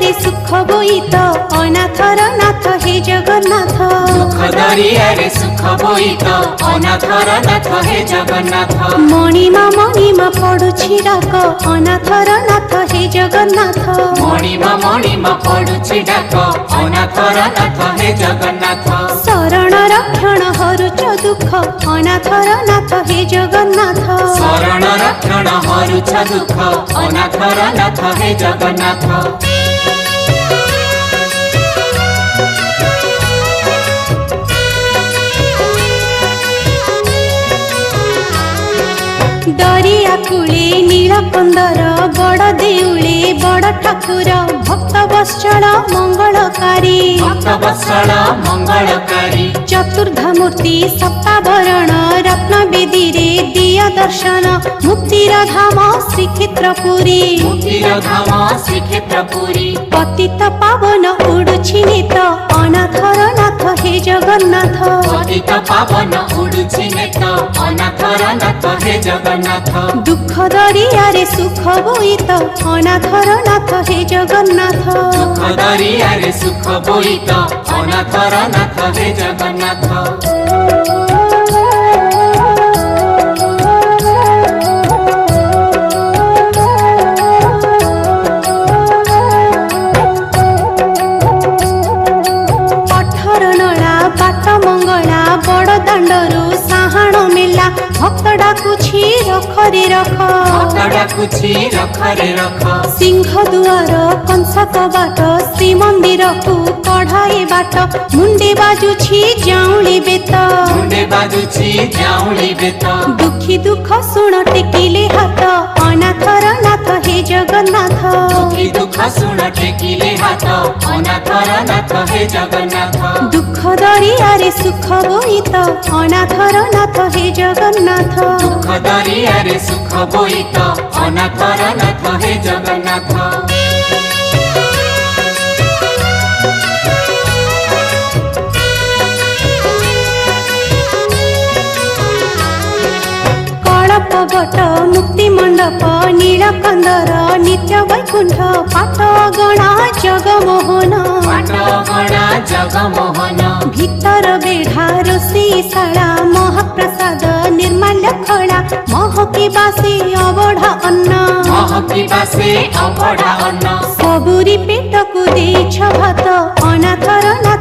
दरियारे सुख बोईत अनाथर नाथ हे जगन्नाथ। दुख दरियारे सुख बोईत अनाथर नाथ हे जगन्नाथ। मणिमा पडुछि डाक अनाथर नाथ हे जगन्नाथ। मणिमा पडुछि डाक अनाथर नाथ हे जगन्नाथ। शरण रक्षण हरुच दुख अनाथर नाथ हे जगन्नाथ। शरण रक्षण हरुच दुख अनाथर नाथ हे जगन्नाथ। दरिया कूले नीलकंदर बड़ देउले बड़ ठाकुर भक्त वत्सल मंगलकारी। भक्त वत्सल मंगलकारी। चतुर्धामूर्ति सप्ताभरण रत्न बेदीरे दिया दर्शन मुक्तिर धाम श्रीक्षेत्रपुरी। मुक्तिर धाम श्रीक्षेत्रपुरी। पतित पावन उडुछि नेत अनाथर नाथ हे जगन्नाथ। पतित पावन उडुछि नेत अनाथर नाथ हे जगन्नाथ। दुख दरियारे सुख बोईत अनाथर नाथ हे जगन्नाथ। दुख दरियारे सुख बोईत अनाथर नाथ हे जगन्नाथ। बड़ दांडरू साहाण मेला भक्त डाकुछि रख रे रख। भक्त डाकुछि रख रे रख। सिंह दुआर कंसक बाट श्रीमंदिर को कढ़ाई बाट मुंडे बाजुछि जाउली बेत। मुंडे बाजुछि जाउली बेत। दुखी दुख सुन टेकिले हाथ अनाथर नाथ हे जगन्नाथ। दुखी दुख सुन टेकिले हाथ अनाथर नाथ हे जगन्नाथ। दुख दरियारे सुख बोईत अनाथर नाथ हे जगन्नाथ। दुख दरियारे सुख बोईत अनाथर नाथ हे जगन्नाथ। कळपवट मुक्ति मंडप नीलकंदर नित्य वैकुंठ पाटगणा जगमोहन। पाटगणा जगमोहन। भीतर बेढ़ा रोषेशाला महाप्रसाद निर्माल्य खड़ा महकी बासे अबढ़ा अन्न। महकी बासे अबढ़ा अन्न। सबुरी पेट को देछ भात अनाथर नाथ